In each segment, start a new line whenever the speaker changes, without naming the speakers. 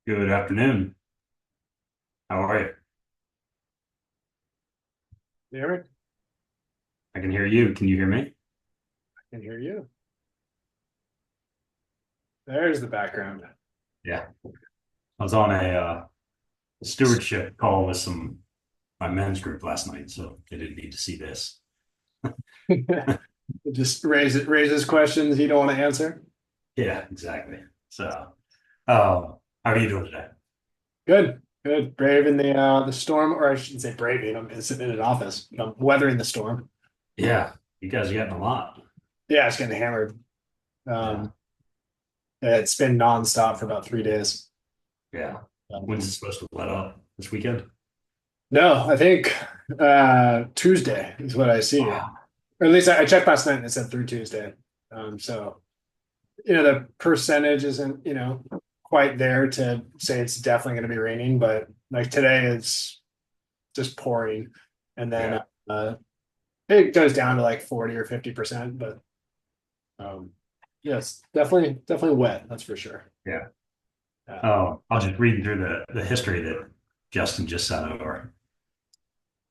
Good afternoon. How are you?
Eric,
I can hear you. Can you hear me?
I can hear you. There's the background.
Yeah. I was on a stewardship call with my men's group last night, so they didn't need to see this.
Just raises questions you don't want to answer.
Yeah, exactly. So, how are you doing today?
Good, good. Braving the storm, or I shouldn't say braving. I'm sitting in an office. I'm weathering the storm.
Yeah, you guys are getting a lot.
Yeah, it's getting hammered.
Yeah,
Um, it's been nonstop for about 3 days.
yeah.
Um,
When's it supposed to let up? This weekend?
no, I think Tuesday is what I see, or
Wow.
at least I checked last night and it said through Tuesday. So the percentage isn't, quite there to say it's definitely going to be raining, but like today it's just pouring. And then
Yeah.
it goes down to like 40 or 50%, but um, yes, definitely wet. That's for sure.
Yeah.
Yeah.
Oh, I'll just read through the history that Justin just sent over.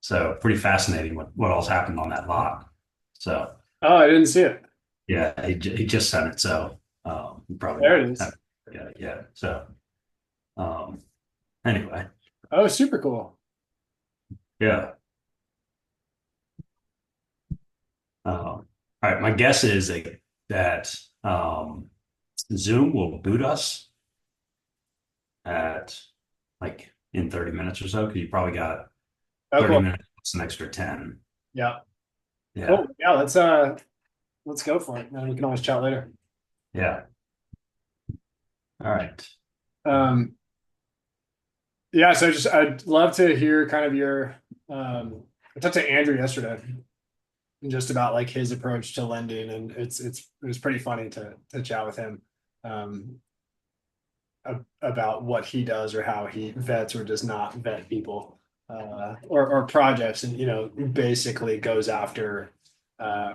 So pretty fascinating what all's happened on that lot. So
Oh, I didn't see it.
yeah, he just sent it, so probably
There it
not.
is.
Yeah, yeah. So um, anyway,
Oh, super cool.
yeah. All right. My guess is that Zoom will boot us at like in 30 minutes or so because you probably got
Oh,
30
cool.
minutes plus an extra 10.
Yeah.
Yeah,
Cool. Yeah, let's go for it. Now we can always chat later.
yeah. All right.
Um, yeah, so I'd love to hear kind of your I talked to Andrew yesterday just about like his approach to lending, and it was pretty funny to chat with him um, about what he does or how he vets or does not vet people or projects, and basically goes after uh,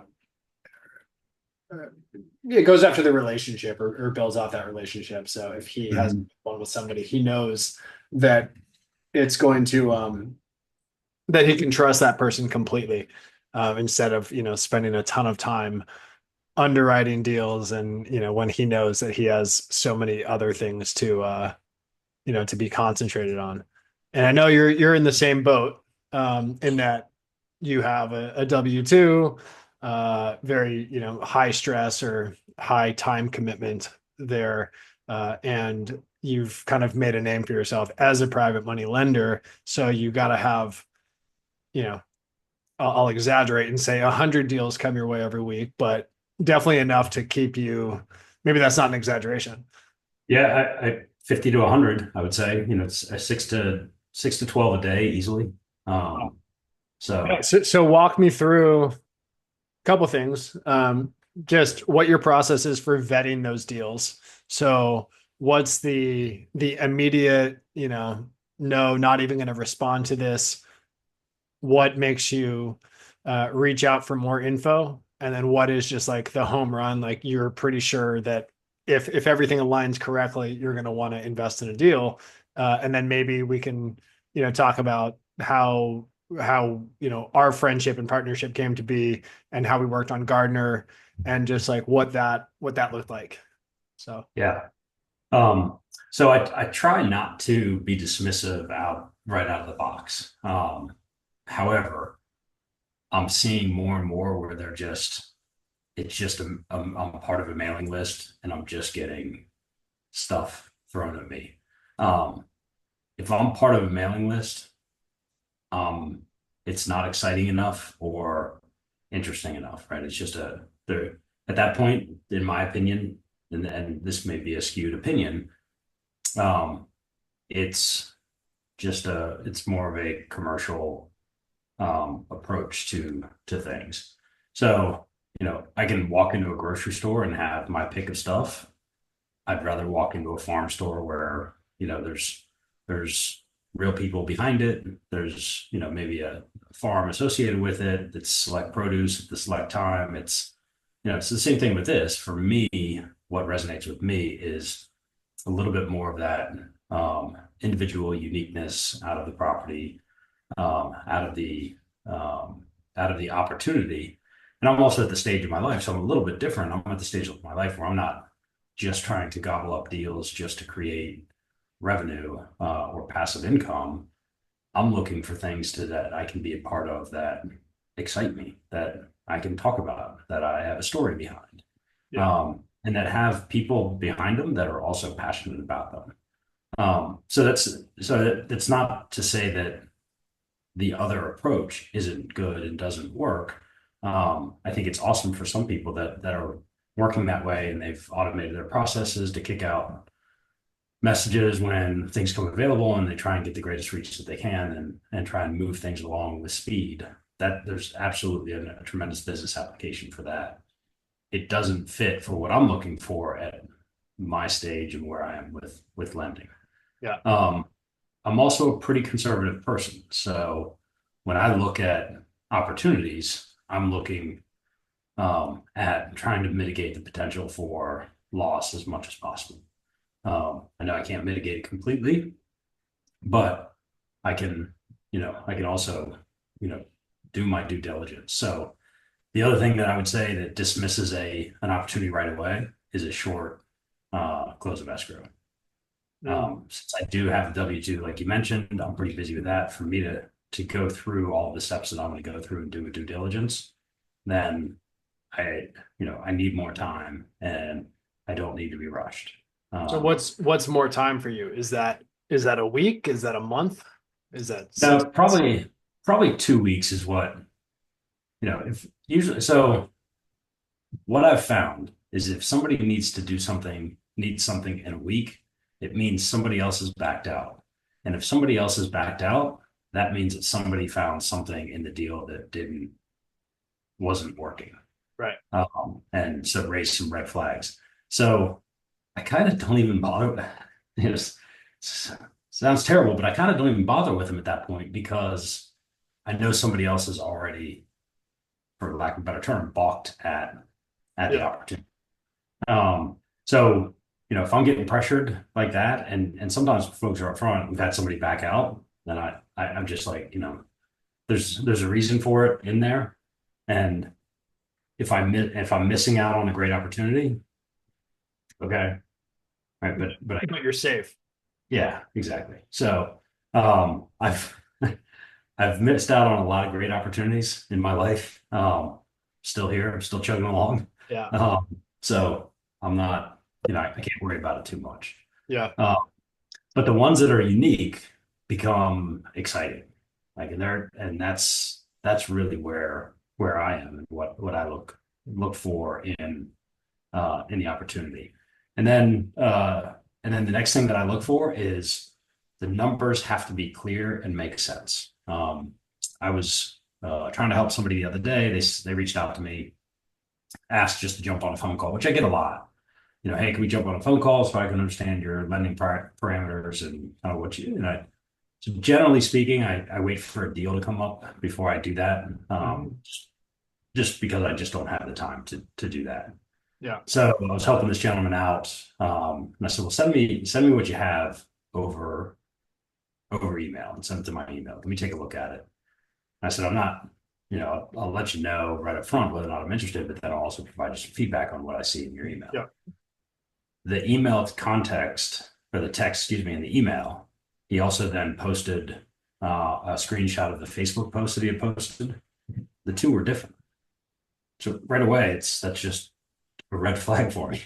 it goes after the relationship or builds off that relationship. So if he has
Mhm.
one with somebody, he knows that it's going to that he can trust that person completely instead of spending a ton of time underwriting deals, and when he knows that he has so many other things to be concentrated on. And I know you're in the same boat in that you have a W-2, very high stress or high time commitment there, and you've kind of made a name for yourself as a private money lender. So you got to have, you know, I'll exaggerate and say 100 deals come your way every week, but definitely enough to keep you. Maybe that's not an exaggeration.
Yeah, I 50 to 100, I would say. It's a 6 to 12 a day easily. Um,
Yeah,
so
so walk me through a couple things. Just what your process is for vetting those deals. So what's the immediate, no, not even going to respond to this. What makes you reach out for more info? And then what is just like the home run? Like you're pretty sure that if everything aligns correctly, you're going to want to invest in a deal. And then maybe we can, talk about how our friendship and partnership came to be and how we worked on Gardner and just like what that looked like. So
yeah. Um, so I try not to be dismissive right out of the box. However, I'm seeing more and more where it's just I'm part of a mailing list and I'm just getting stuff thrown at me. Um, if I'm part of a mailing list, um, it's not exciting enough or interesting enough, right? It's just there at that point, in my opinion, and this may be a skewed opinion, um, it's it's more of a commercial approach to things. So, I can walk into a grocery store and have my pick of stuff. I'd rather walk into a farm store where, there's real people behind it. There's, maybe a farm associated with it that's select produce at the select time. It's the same thing with this. For me, what resonates with me is a little bit more of that. individual uniqueness out of the property, out of um, the opportunity. And I'm also at the stage of my life, so I'm a little bit different. I'm at the stage of my life where I'm not just trying to gobble up deals just to create revenue or passive income. I'm looking for things that I can be a part of that excite me, that I can talk about, that I have a story behind,
Yeah.
and that have people behind them that are also passionate about them. So that's not to say that the other approach isn't good and doesn't work. I think it's awesome for some people that are working that way and they've automated their processes to kick out messages when things come available and they try and get the greatest reach that they can and try and move things along with speed. That there's absolutely a tremendous business application for that. It doesn't fit for what I'm looking for at my stage and where I am with lending.
Yeah.
Um, I'm also a pretty conservative person. So when I look at opportunities, I'm looking at trying to mitigate the potential for loss as much as possible. I know I can't mitigate it completely, but I can, I can also, you know, do my due diligence. So the other thing that I would say that dismisses an opportunity right away is a short close of escrow.
Mm.
Since I do have a W-2, like you mentioned, I'm pretty busy with that. For me to go through all the steps that I'm going to go through and do a due diligence, then I, I need more time and I don't need to be rushed.
So
Um,
what's more time for you? Is that a week? Is that a month? Is that six
no,
months?
probably 2 weeks is what, if usually, so what I've found is if somebody needs something in a week, it means somebody else is backed out. And if somebody else is backed out, that means that somebody found something in the deal that wasn't working.
Right.
And so raised some red flags. So I kind of don't even bother. Sounds terrible, but I kind of don't even bother with them at that point because I know somebody else is already, for lack of a better term, balked at the
Yeah.
opportunity. So if I'm getting pressured like that, and sometimes folks are up front, we've had somebody back out, then I'm just like, there's a reason for it in there, and if I'm missing out on a great opportunity, okay, right, but
But you're safe.
yeah, exactly. So I've I've missed out on a lot of great opportunities in my life. Still here, I'm still chugging along.
Yeah.
So I'm not, I can't worry about it too much.
Yeah.
Uh, but the ones that are unique become exciting. Like and that's really where I am and what I look for in the opportunity. And then the next thing that I look for is the numbers have to be clear and make sense. I was trying to help somebody the other day. They reached out to me, asked just to jump on a phone call, which I get a lot. Hey, can we jump on a phone call so I can understand your lending parameters and kind of what so generally speaking, I wait for a deal to come up before I do that.
Mhm.
Just because I just don't have the time to do that.
Yeah.
So I was helping this gentleman out, and I said, "Well, send me what you have over email and send it to my email. Let me take a look at it." I said, "I'm not, I'll let you know right up front whether or not I'm interested, but then I'll also provide you some feedback on what I see in your email."
Yeah.
The email context or the text, excuse me, in the email, he also then posted a screenshot of the Facebook post that he had posted. The two were different. So right away, that's just a red flag for me.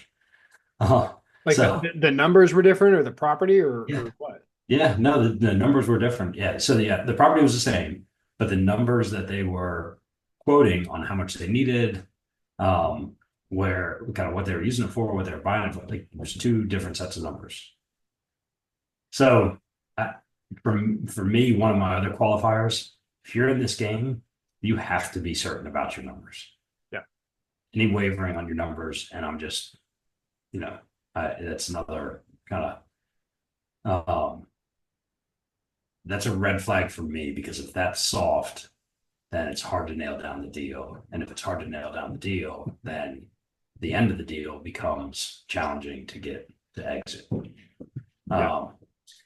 Uh,
Like
so
the numbers were different or the property
yeah,
or what?
yeah, no, the numbers were different. Yeah, so the property was the same, but the numbers that they were quoting on how much they needed, um, where kind of what they were using it for, what they were buying it for, like there's two different sets of numbers. So I, for me, one of my other qualifiers, if you're in this game, you have to be certain about your numbers.
Yeah.
Any wavering on your numbers, and I'm just, you know, that's another kind of that's a red flag for me because if that's soft, then it's hard to nail down the deal. And if it's hard to nail down the deal, then the end of the deal becomes challenging to get to exit.
Yeah.
Um,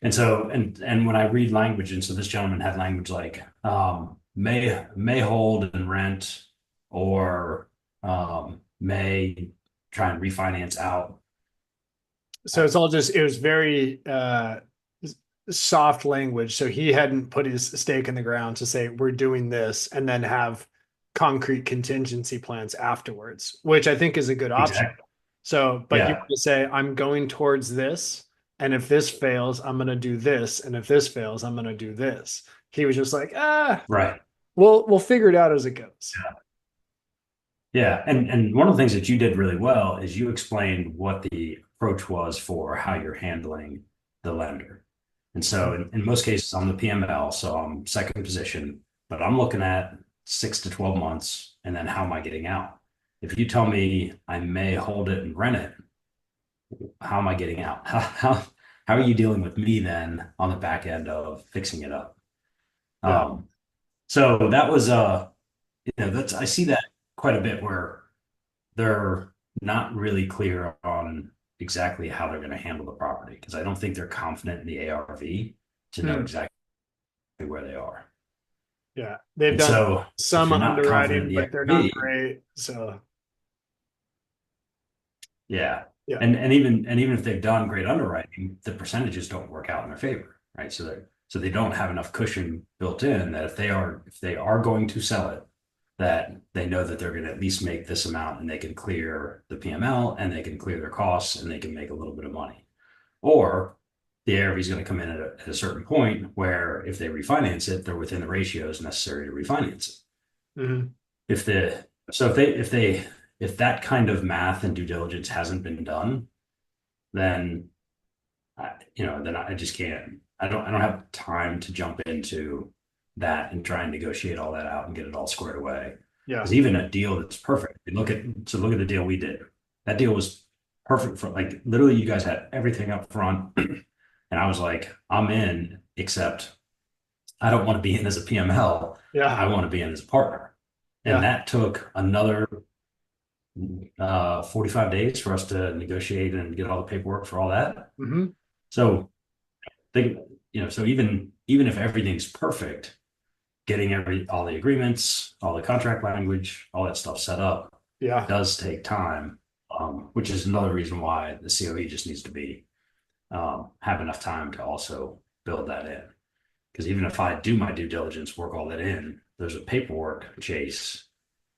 And so, and when I read language, and so this gentleman had language like may hold and rent, or may try and refinance out.
So it's all just, it was very soft language. So he hadn't put his stake in the ground to say, we're doing this, and then have concrete contingency plans afterwards, which I think is a good option.
Exactly.
So, but you
Yeah.
want to say, I'm going towards this. And if this fails, I'm going to do this. And if this fails, I'm going to do this. He was just like,
Right.
we'll figure it out as it goes.
Yeah. And one of the things that you did really well is you explained what the approach was for how you're handling the lender. And so in most cases, I'm the PML, so I'm second position, but I'm looking at 6 to 12 months, and then how am I getting out? If you tell me I may hold it and rent it, how am I getting out? How are you dealing with me then on the back end of fixing it up?
Yeah.
Um, so that was that's I see that quite a bit where they're not really clear on exactly how they're going to handle the property because I don't think they're confident in the ARV to know
Hmm.
exactly where they are.
Yeah. They've
And
done
so if
some
you're not confident
underwriting,
in the
but they're not
ARV,
great. So,
yeah.
yeah.
And even if they've done great underwriting, the percentages don't work out in their favor, right? So they don't have enough cushion built in that if they are going to sell it, that they know that they're going to at least make this amount and they can clear the PML and they can clear their costs and they can make a little bit of money. Or the ARV is going to come in at a certain point where if they refinance it, they're within the ratios necessary to refinance it.
Mhm.
If the so if that kind of math and due diligence hasn't been done, then then I just can't. I don't have time to jump into that and try and negotiate all that out and get it all squared away.
Yeah.
Because even a deal that's perfect, look at the deal we did. That deal was perfect for like literally you guys had everything up front, and I was like, I'm in, except I don't want to be in as a PML.
Yeah.
I want to be in as a partner. And
Yeah.
that took another 45 days for us to negotiate and get all the paperwork for all that.
Hmm.
So think, so even if everything's perfect, getting all the agreements, all the contract language, all that stuff set up
Yeah.
does take time, which is another reason why the COE just needs to be have enough time to also build that in. Because even if I do my due diligence, work all that in, there's a paperwork chase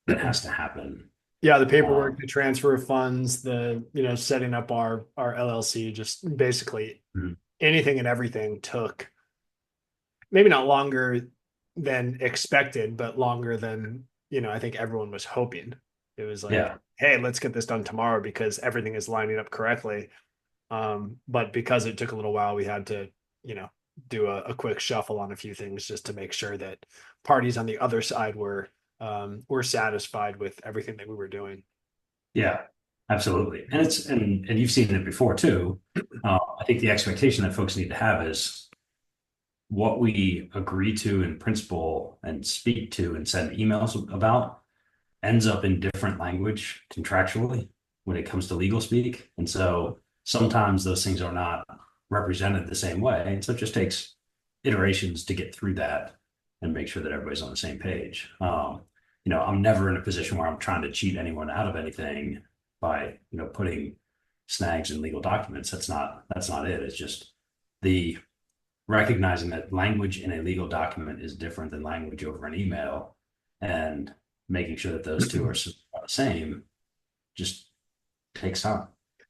that has to happen.
Yeah. The paperwork,
Um,
the transfer of funds, the, setting up our LLC, just basically
mhm.
anything and everything took maybe not longer than expected, but longer than, I think everyone was hoping. It was like,
Yeah,
hey, let's get this done tomorrow because everything is lining up correctly. But because it took a little while, we had to, you know, do a quick shuffle on a few things just to make sure that parties on the other side were satisfied with everything that we were doing.
yeah, absolutely. And you've seen it before too. I think the expectation that folks need to have is what we agree to in principle and speak to and send emails about ends up in different language contractually when it comes to legal speak. And so sometimes those things are not represented the same way. And so it just takes iterations to get through that and make sure that everybody's on the same page. I'm never in a position where I'm trying to cheat anyone out of anything by, putting snags in legal documents. That's not it. It's just the recognizing that language in a legal document is different than language over an email and making sure that those two are the same just takes time.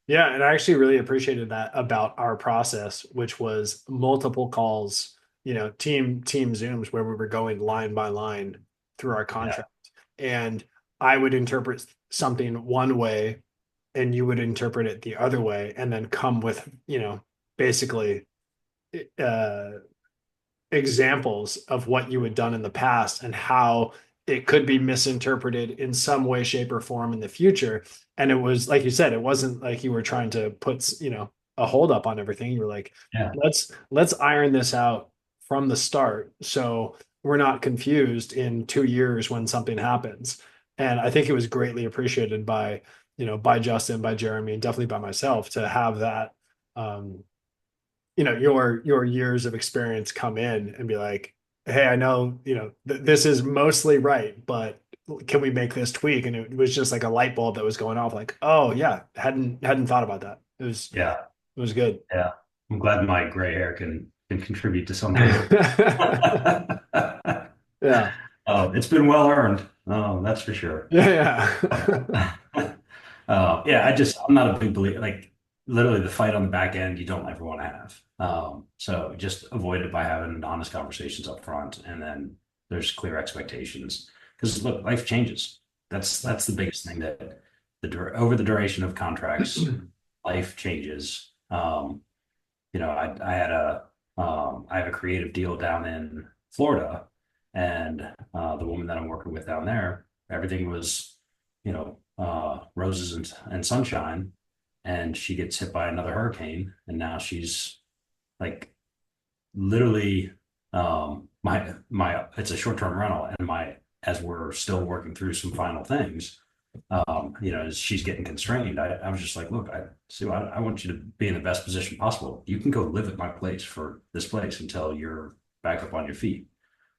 Yeah, and I actually really appreciated that about our process, which was multiple calls, team Zooms where we were going line by line through our
Yeah.
contract. And I would interpret something one way and you would interpret it the other way and then come with, basically uh examples of what you had done in the past and how it could be misinterpreted in some way, shape, or form in the future. And it was like you said, it wasn't like you were trying to put, a hold up on everything. You were like,
Yeah.
let's iron this out from the start so we're not confused in 2 years when something happens. And I think it was greatly appreciated by, by Justin, by Jeremy, and definitely by myself to have that your years of experience come in and be like, hey, I know, this is mostly right, but can we make this tweak? And it was just like a light bulb that was going off, like, oh yeah, hadn't thought about that.
Yeah.
It was good.
Yeah. I'm glad my gray hair can contribute to something.
Yeah.
It's been well earned. That's for sure.
Yeah.
Yeah, I'm not a big believer. Like literally, the fight on the back end, you don't ever want to have. So just avoid it by having honest conversations up front, and then there's clear expectations. Because look, life changes. That's the biggest thing that over the duration of contracts, life changes. I have a creative deal down in Florida, and the woman that I'm working with down there, everything was, roses and sunshine, and she gets hit by another hurricane, and now she's like literally, my it's a short term rental, and my as we're still working through some final things, as she's getting constrained, I was just like, look, I want you to be in the best position possible. You can go live at my place for this place until you're back up on your feet.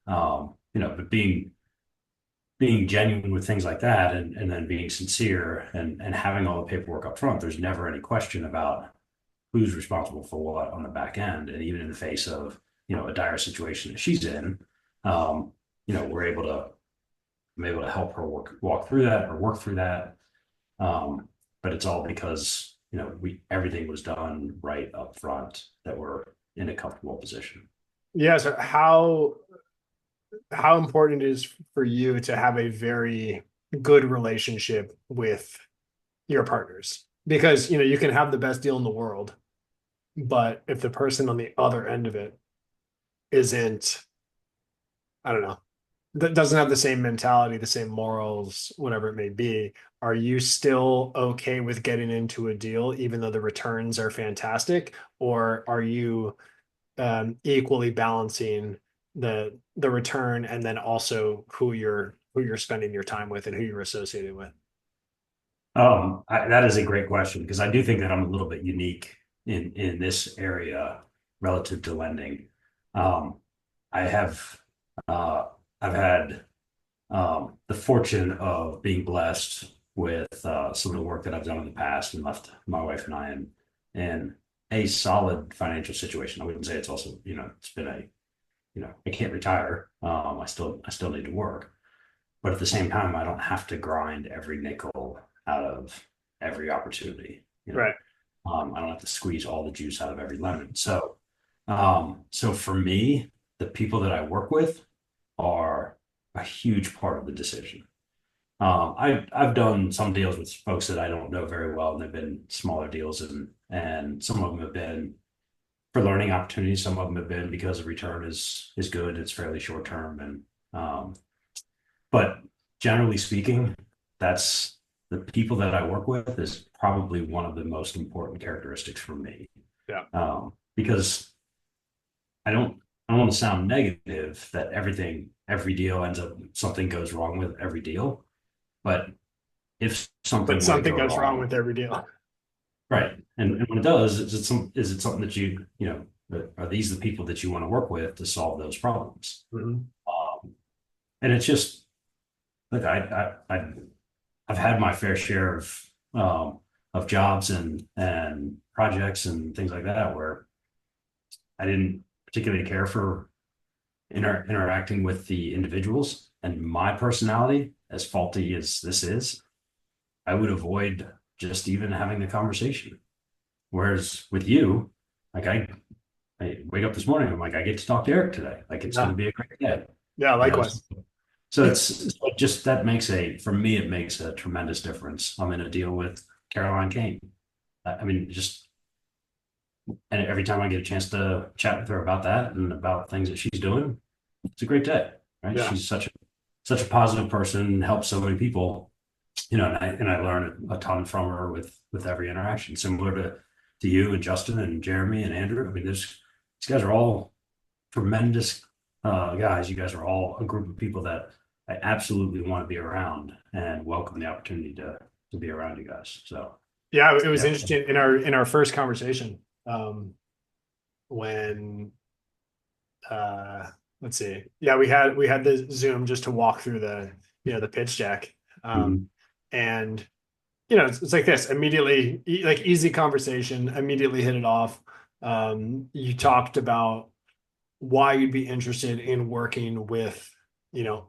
But being genuine with things like that, and then being sincere, and having all the paperwork up front, there's never any question about who's responsible for what on the back end. And even in the face of, a dire situation that she's in, we're able to I'm able to help her walk through that or work through that. But it's all because, everything was done right up front, that we're in a comfortable position.
Yeah. So how important it is for you to have a very good relationship with your partners? Because, you can have the best deal in the world, but if the person on the other end of it isn't, I don't know, that doesn't have the same mentality, the same morals, whatever it may be, are you still okay with getting into a deal even though the returns are fantastic? Or are you equally balancing the return and then also who you're spending your time with and who you're associated with?
That is a great question, because I do think that I'm a little bit unique in this area relative to lending. Um, I have uh, I've had the fortune of being blessed with some of the work that I've done in the past, and left my wife and I in a solid financial situation. I wouldn't say it's also, it's been I can't retire. I still need to work, but at the same time, I don't have to grind every nickel out of every opportunity.
Right.
I don't have to squeeze all the juice out of every lemon. So for me, the people that I work with are a huge part of the decision. I've done some deals with folks that I don't know very well, and they've been smaller deals, and some of them have been for learning opportunities. Some of them have been because the return is good. It's fairly short term, and but generally speaking, that's the people that I work with is probably one of the most important characteristics for me.
Yeah.
Because I don't want to sound negative that every deal ends up, something goes wrong with every deal. But if
But
something were to
something
go
goes wrong
wrong,
with every deal.
right? And when it does, is it something that are these the people that you want to work with to solve those problems?
Mhm.
And it's just, look, I've had my fair share of jobs and projects and things like that where I didn't particularly care for interacting with the individuals, and my personality, as faulty as this is, I would avoid just even having the conversation. Whereas with you, like I wake up this morning, I'm like, I get to talk to Eric today. Like it's going
Yeah.
to be a great day.
Yeah.
You know,
Likewise.
so it's like just that for me, it makes a tremendous difference. I'm in a deal with Caroline Kane. I mean, just, and every time I get a chance to chat with her about that and about things that she's doing, it's a great day, right?
Yeah.
She's such a positive person, helps so many people, and I learn a ton from her with every interaction, similar to you and Justin and Jeremy and Andrew. I mean, these guys are all tremendous guys. You guys are all a group of people that I absolutely want to be around and welcome the opportunity to be around you guys. So
Yeah. It was
yeah.
interesting in our first conversation. when let's see. Yeah, we had the Zoom just to walk through the the pitch deck.
Mhm.
And it's like this immediately, like easy conversation, immediately hit it off. You talked about why you'd be interested in working with,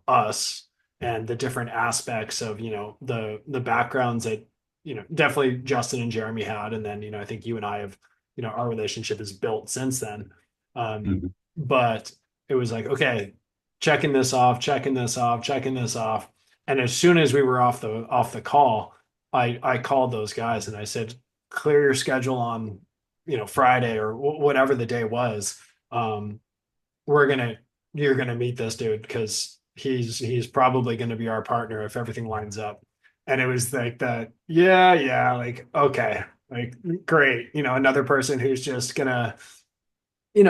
us and the different aspects of, the backgrounds that, definitely Justin and Jeremy had. And then, I think you and I have, our relationship is built since then. Um,
Mhm.
but it was like, okay, checking this off, checking this off, checking this off. And as soon as we were off the call, I called those guys and I said, clear your schedule on, Friday or whatever the day was. Um, we're gonna you're gonna meet this dude because he's probably gonna be our partner if everything lines up. And it was like that, yeah, yeah, like okay, like great, another person who's just gonna,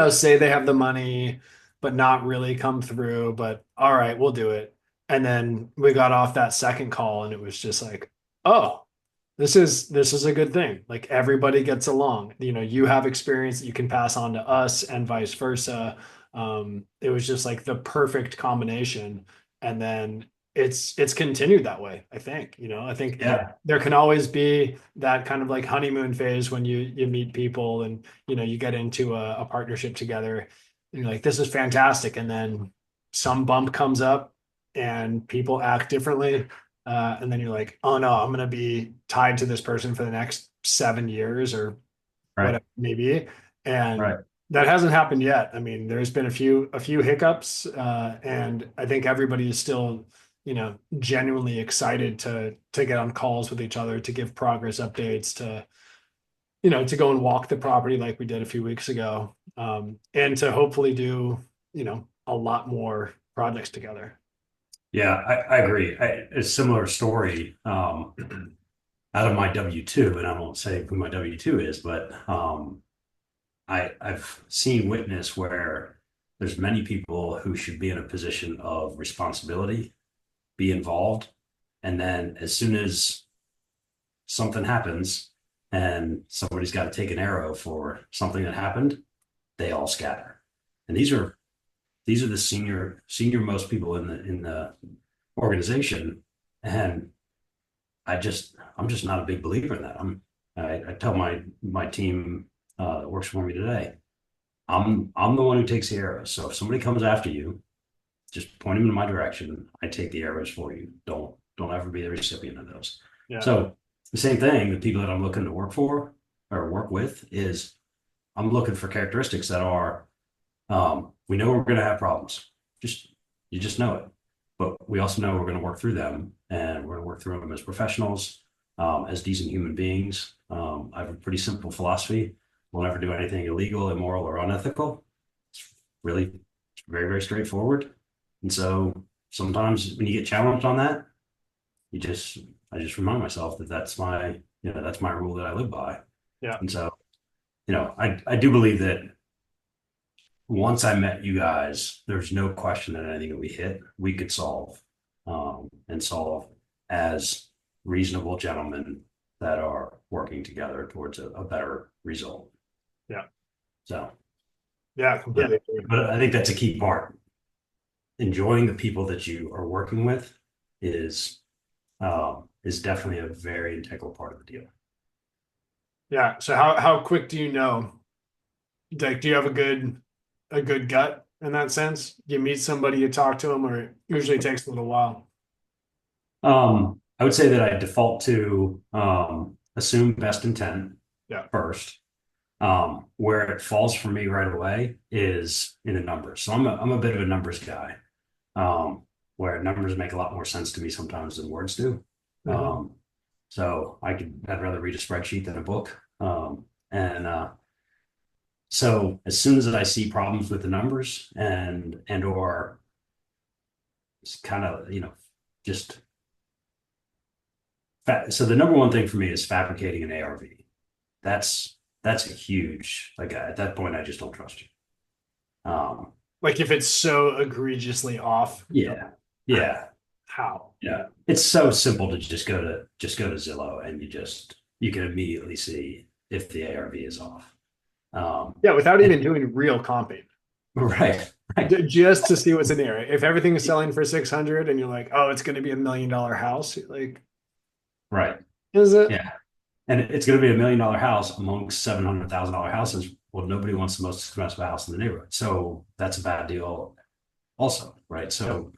say they have the money, but not really come through. But all right, we'll do it. And then we got off that second call, and it was just like, oh, this is a good thing. Like everybody gets along. You have experience that you can pass on to us, and vice versa. It was just like the perfect combination. And then it's continued that way. I think
Yeah.
there can always be that kind of like honeymoon phase when you meet people and you get into a partnership together and you're like, this is fantastic. And then some bump comes up and people act differently. And then you're like, oh no, I'm going to be tied to this person for the next 7 years or
Right.
whatever it may be. And
Right.
that hasn't happened yet. I mean, there's been a few hiccups, and I think everybody is still, genuinely excited to get on calls with each other, to give progress updates, to go and walk the property like we did a few weeks ago, and to hopefully do, a lot more projects together.
Yeah, I agree. A similar story out of my W-2, and I won't say who my W-2 is, but I've seen witness where there's many people who should be in a position of responsibility, be involved, and then as soon as something happens and somebody's got to take an arrow for something that happened, they all scatter. And these are the senior most people in the organization. And I'm just not a big believer in that. I tell my team that works for me today, I'm the one who takes the arrows. So if somebody comes after you, just point them in my direction. I take the arrows for you. Don't ever be the recipient of those.
Yeah.
So the same thing, the people that I'm looking to work for or work with is I'm looking for characteristics that are we know we're going to have problems. Just you just know it, but we also know we're going to work through them, and we're going to work through them as professionals, as decent human beings. I have a pretty simple philosophy: we'll never do anything illegal, immoral, or unethical. It's really it's very very straightforward. And so sometimes when you get challenged on that, you just I just remind myself that that's my rule that I live by.
Yeah.
And so I do believe that once I met you guys, there's no question that anything that we hit, we could solve, and solve as reasonable gentlemen that are working together towards a better result.
Yeah.
So,
Yeah.
yeah,
Completely agree.
but I think that's a key part. Enjoying the people that you are working with is is definitely a very integral part of the deal.
Yeah. So how quick do you know? Like, do you have a good gut in that sense? You meet somebody, you talk to them, or it usually takes a little while.
I would say that I default to assume best intent
Yeah.
first. Where it falls for me right away is in the numbers. So I'm a bit of a numbers guy, where numbers make a lot more sense to me sometimes than words do.
Mhm.
Um, so I'd rather read a spreadsheet than a book. And so as soon as I see problems with the numbers and or kind of just so the number one thing for me is fabricating an ARV. That's that's a huge like at that point I just don't trust you. Um,
Like if it's so egregiously off, you're
yeah,
like,
yeah,
how?
yeah. It's so simple to just go to Zillow and you can immediately see if the ARV is off.
Yeah, without
And
even doing real comping.
right, right,
Just to see what's in the area. If everything is selling for 600 and you're like, oh, it's going to be $1 million house, you're like,
right.
is it?
Yeah. And it's going to be $1 million house amongst $700,000 houses. Well, nobody wants the most expensive house in the neighborhood. So that's a bad deal also, right?
Yep.
So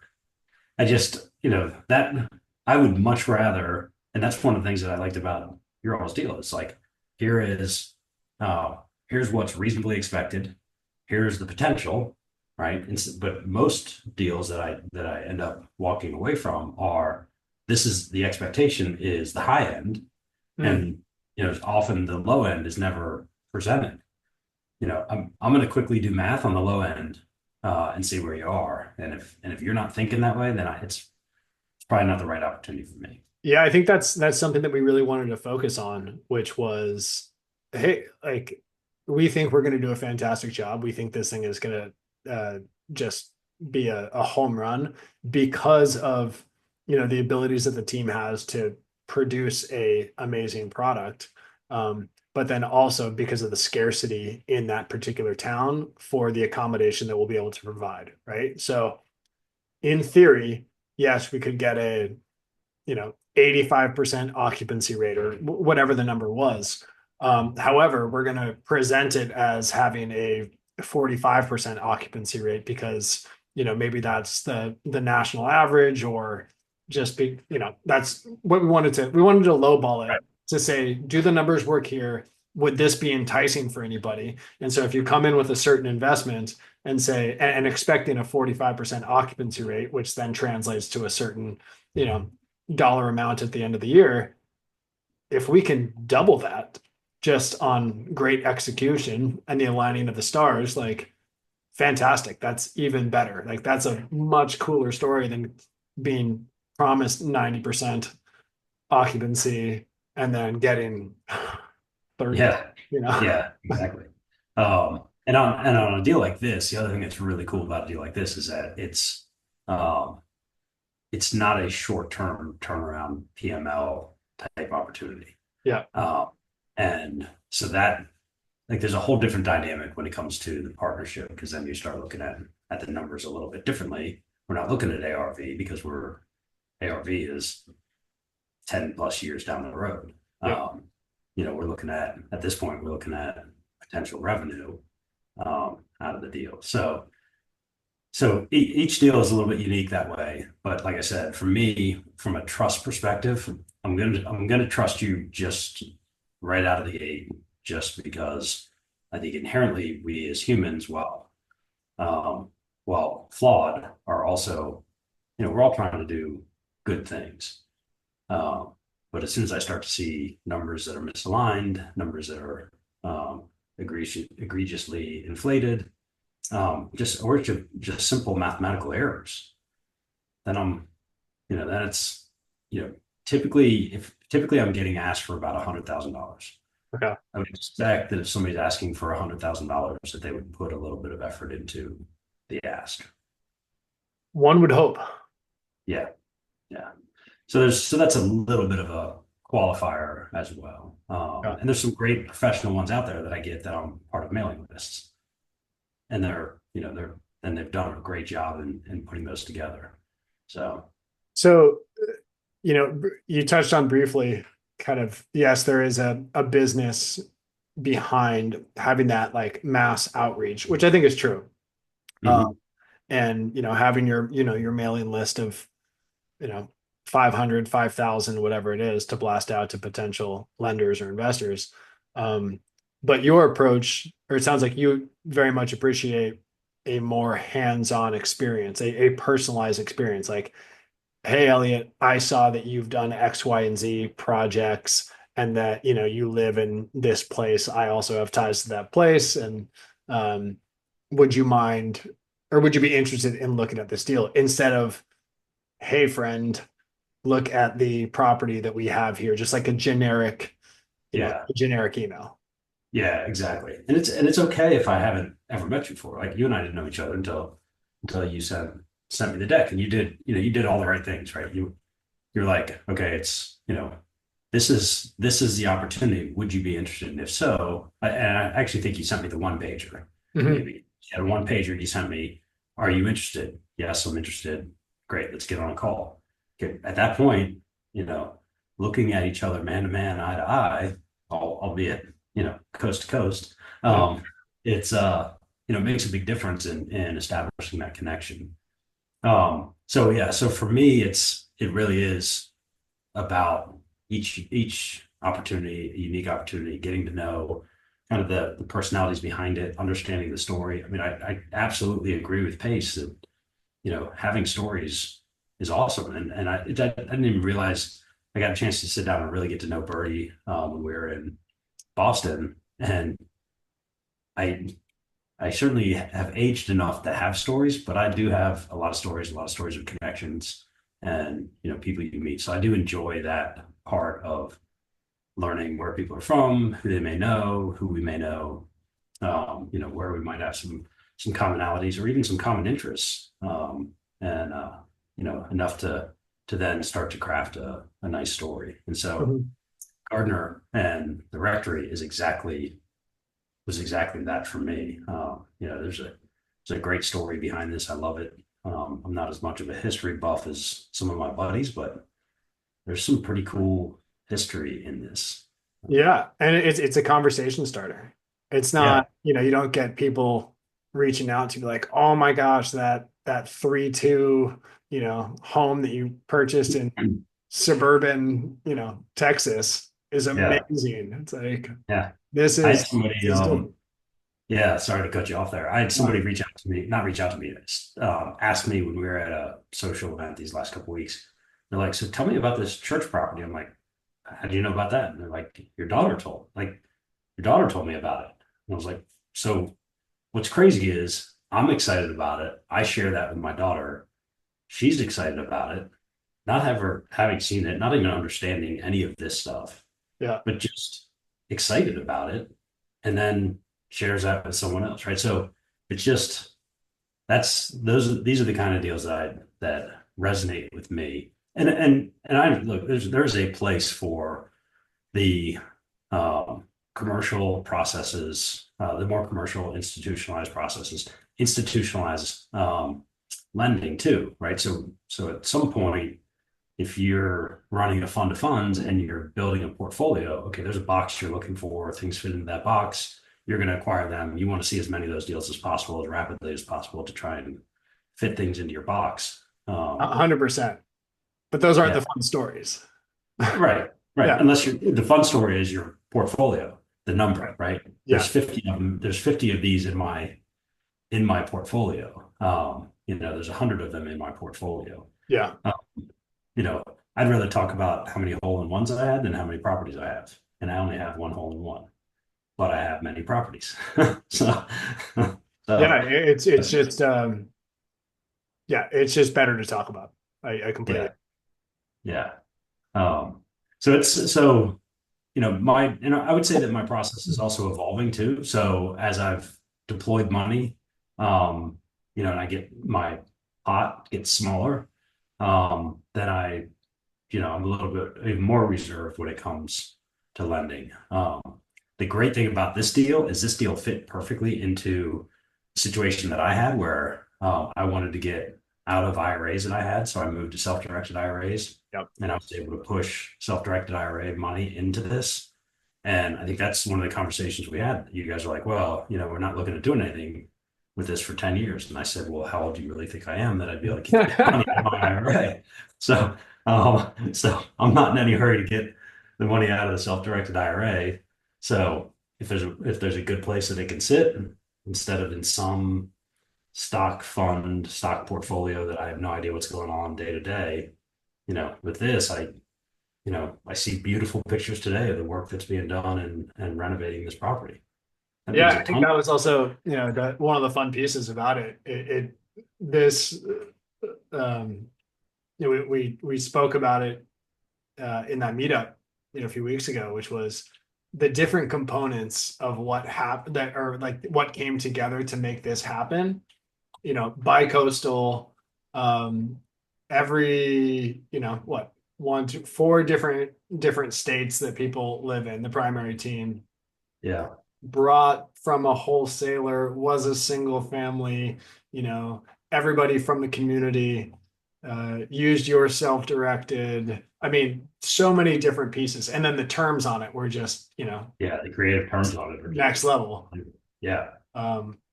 I just, that I would much rather, and that's one of the things that I liked about your all's deal. It's like, here is, uh, here's what's reasonably expected. Here's the potential, right? But most deals that I end up walking away from are, this is the expectation is the high end,
Mm.
and often the low end is never presented. I'm going to quickly do math on the low end and see where you are, and if you're not thinking that way, then it's probably not the right opportunity for me.
Yeah, I think that's something that we really wanted to focus on, which was, hey, like we think we're going to do a fantastic job. We think this thing is going to just be a home run because of the abilities that the team has to produce a amazing product. But then also because of the scarcity in that particular town for the accommodation that we'll be able to provide, right? So in theory, yes, we could get a 85% occupancy rate or whatever the number was. However, we're going to present it as having a 45% occupancy rate because, maybe that's the national average or just that's what we wanted to lowball
Right.
it to say, do the numbers work here? Would this be enticing for anybody? And so if you come in with a certain investment and say, and expecting a 45% occupancy rate, which then translates to a certain, you know, dollar amount at the end of the year, if we can double that just on great execution and the aligning of the stars, like fantastic. That's even better. Like that's a much cooler story than being promised 90% occupancy and then getting 30,
Yeah,
you know?
yeah, exactly. And on a deal like this, the other thing that's really cool about a deal like this is that um, it's not a short-term turnaround PML type opportunity.
Yeah.
Um, and so that, like, there's a whole different dynamic when it comes to the partnership, because then you start looking at the numbers a little bit differently. We're not looking at ARV because ARV is 10 plus years down the road.
Yep.
We're looking at this point, we're looking at potential revenue out of the deal. So each deal is a little bit unique that way. But like I said, for me, from a trust perspective, I'm gonna trust you just right out of the gate, just because I think inherently we as humans, um, well flawed, are also, we're all trying to do good things. Um, but as soon as I start to see numbers that are misaligned, numbers that are egregiously inflated, just simple mathematical errors, then then it's, you know, typically I'm getting asked for about $100,000.
Okay.
I would expect that if somebody's asking for $100,000, that they would put a little bit of effort into the ask.
One would hope.
Yeah, yeah. So that's a little bit of a qualifier as well.
Yeah.
And there's some great professional ones out there that I get that I'm part of mailing lists, and they've done a great job in putting those together. So
So, you touched on briefly kind of, yes, there is a business behind having that like mass outreach, which I think is true.
mhm.
And, having your mailing list of, you know, 500, 5,000, whatever it is to blast out to potential lenders or investors. Um, but your approach, or it sounds like you very much appreciate a more hands-on experience, a personalized experience. Like, hey, Elliot, I saw that you've done X, Y, and Z projects and that, you live in this place. I also have ties to that place. And um, would you mind, or would you be interested in looking at this deal instead of, hey, friend, look at the property that we have here, just like a generic,
Yeah,
generic email.
yeah, exactly. And it's okay if I haven't ever met you before. Like, you and I didn't know each other until you sent me the deck, and you did all the right things, right? You're like, okay, it's this is the opportunity. Would you be interested? And if so, and I actually think you sent me the one pager.
Mhm.
Maybe you had a one pager you sent me. Are you interested? Yes, I'm interested. Great, let's get on a call. Okay, at that point, you know, looking at each other man to man, eye to eye, albeit coast to coast,
Yeah.
um, it's it makes a big difference in establishing that connection. So yeah, so for me, it really is about each opportunity, a unique opportunity, getting to know kind of the personalities behind it, understanding the story. I mean, I absolutely agree with Pace that having stories is awesome, and I didn't even realize I got a chance to sit down and really get to know Birdie when we were in Boston, and I I certainly have aged enough to have stories, but I do have a lot of stories of connections and people you meet. So I do enjoy that part of learning where people are from, who they may know, who we may know, where we might have some commonalities or even some common interests, and enough to then start to craft a nice story. And so
Mhm.
Gardner and the Rectory was exactly that for me. There's a great story behind this. I love it. I'm not as much of a history buff as some of my buddies, but there's some pretty cool history in this.
Yeah, and it's a conversation starter. It's
Yeah,
not, you don't get people reaching out to be like, "Oh my gosh, that 3-2, home that you purchased in suburban, Texas is
yeah,
amazing." It's like
yeah.
this
I had
is
somebody,
this is different.
yeah, sorry to cut you off there. I had
Yeah.
somebody reach out to me, not reach out to me, ask me when we were at a social event these last couple of weeks. They're like, "So tell me about this church property." I'm like, "How do you know about that?" And they're like, your daughter told me about it." And I was like, "So what's crazy is I'm excited about it. I share that with my daughter. She's excited about it, not having seen it, not even understanding any of this stuff,
Yeah.
but just excited about it, and then shares that with someone else, right? So it's just these are the kind of deals that resonate with me. And I look, there's a place for the commercial processes, the more commercial institutionalized processes, institutionalized lending too, right? So at some point, if you're running a fund of funds and you're building a portfolio, okay, there's a box you're looking for, things fit into that box, you're going to acquire them. You want to see as many of those deals as possible, as rapidly as possible to try and fit things into your box.
100%. But those aren't
Yeah,
the fun stories.
right, right.
Yeah.
Unless the fun story is your portfolio, the
Right.
number, right? There's
Yeah.
50 of them. There's 50 of these in my portfolio. There's 100 of them in my portfolio.
Yeah.
Um, you know, I'd rather talk about how many hole in ones I had than how many properties I have. And I only have one hole in one, but I have many properties. So, so
Yeah. It's just yeah, it's just better to talk about. I completely.
yeah, yeah. Um, so I would say that my process is also evolving too. So as I've deployed money, and I get my pot gets smaller, then I'm a little bit even more reserved when it comes to lending. The great thing about this deal fit perfectly into the situation that I had where I wanted to get out of IRAs that I had. So I moved to self-directed IRAs
Yep.
and I was able to push self-directed IRA money into this. And I think that's one of the conversations we had. You guys are like, well, we're not looking at doing anything with this for 10 years. And I said, well, how old do you really think I am that I'd be able to get money out of my IRA? So I'm not in any hurry to get the money out of the self-directed IRA. So if there's a good place that it can sit instead of in some stock portfolio that I have no idea what's going on day to day, with this, I see beautiful pictures today of the work that's being done and renovating this property. That
Yeah,
means a
I think
ton.
that was also, one of the fun pieces about it. This, um, we spoke about it in that meetup, a few weeks ago, which was the different components of what happened that or like what came together to make this happen. Bi-coastal, um, every, what one, two, four different states that people live in, the primary team,
Yeah.
brought from a wholesaler, was a single family, you know, everybody from the community, used your self-directed. I mean, so many different pieces. And then the terms on it were just,
Yeah. The creative terms on it are
next
just,
level.
yeah.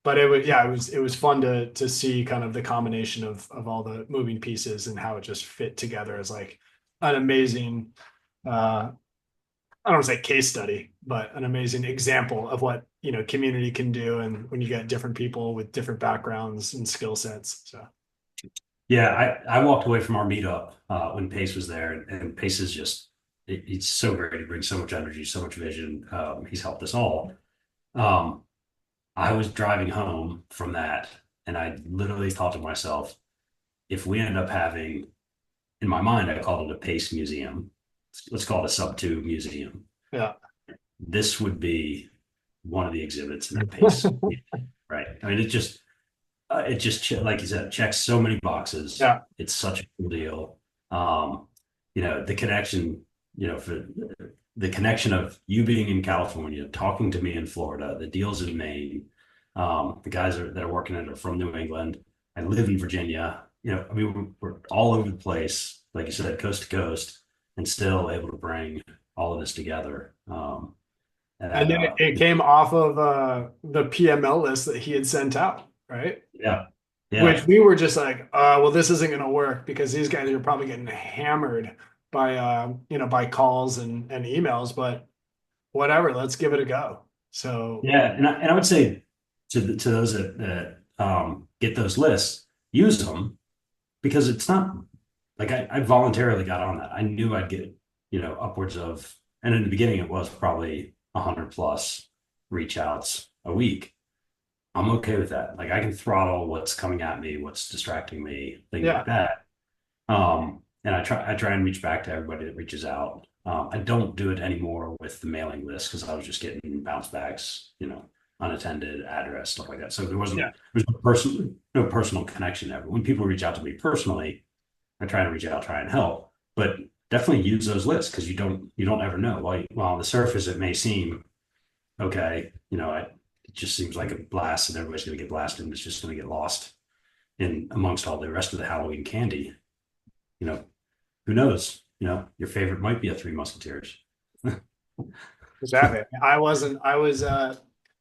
But it was fun to see kind of the combination of all the moving pieces and how it just fit together as like an amazing, I don't want to say case study, but an amazing example of what, community can do. And when you get different people with different backgrounds and skill sets. So
Yeah. I walked away from our meetup when Pace was there, and Pace is just, it's so great. He brings so much energy, so much vision. He's helped us all. Um, I was driving home from that, and I literally thought to myself, if we end up having, in my mind, I called it a Pace museum. Let's call it a sub two museum.
yeah.
This would be one of the exhibits in that Pace, right? I mean, like you said, checks so many boxes.
Yeah.
It's such a cool deal. The connection, for the connection of you being in California, talking to me in Florida, the deals in Maine, the guys that are working it are from New England. I live in Virginia. I mean, we're all over the place, like you said, coast to coast, and still able to bring all of this together.
And
And
then it came off of the PML list that he had sent out, right?
yeah,
Which
yeah.
we were just like, well, this isn't going to work because these guys are probably getting hammered by calls and emails, but whatever, let's give it a go. So
Yeah, and I would say to those that get those lists, use them, because it's not like I voluntarily got on that. I knew I'd get, upwards of, and in the beginning it was probably 100 plus reach outs a week. I'm okay with that. Like I can throttle what's coming at me, what's distracting me, things like
yeah,
that. And I try and reach back to everybody that reaches out. I don't do it anymore with the mailing list because I was just getting bounce backs, unattended address, stuff like that. So
yeah,
there's no personal connection there. But when people reach out to me personally, I try to reach out, try and help. But definitely use those lists because you don't ever know. While on the surface it may seem okay, it just seems like a blast and everybody's going to get blasted and it's just going to get lost in amongst all the rest of the Halloween candy. You know, who knows? Your favorite might be a Three Musketeers.
exactly. I was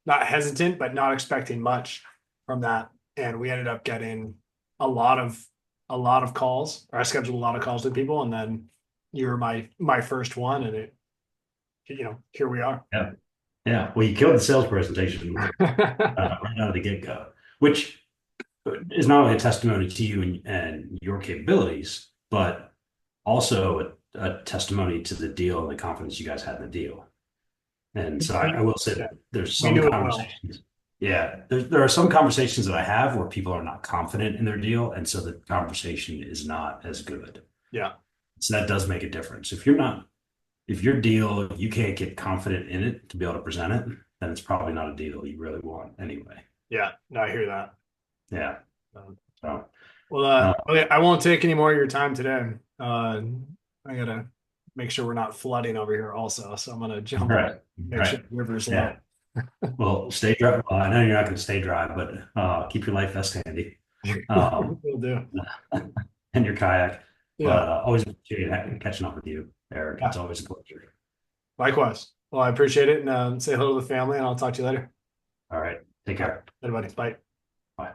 not hesitant, but not expecting much from that. And we ended up getting a lot of calls, or I scheduled a lot of calls with people, and then you were my first one, and here we are.
Yeah. Yeah. Well, you killed the sales presentation right out of the get go, which is not only a testimony to you and your capabilities, but also a testimony to the deal and the confidence you guys had in the deal. And so I will say
Yeah,
that there's
we
some
knew it well.
conversations. Yeah, there are some conversations that I have where people are not confident in their deal, and so the conversation is not as good.
Yeah,
So that does make a difference. If your deal, you can't get confident in it to be able to present it, then it's probably not a deal you really want anyway.
yeah. No, I hear that.
Yeah.
Um,
So,
well,
uh,
okay, I won't take any more of your time today. I gotta make sure we're not flooding over here also. So I'm gonna
all
jump off,
right.
make sure
Right.
the river's low.
Yeah. Well, stay dry. Well, I know you're not going to stay dry, but keep your life vest handy, um,
Will do.
and your kayak.
Yeah,
But always appreciate catching up with you, Eric. It's
yeah.
always a pleasure.
Likewise. Well, I appreciate it, and say hello to the family, and I'll talk to you later.
All right. Take
All right,
care.
everybody. Bye.
Bye.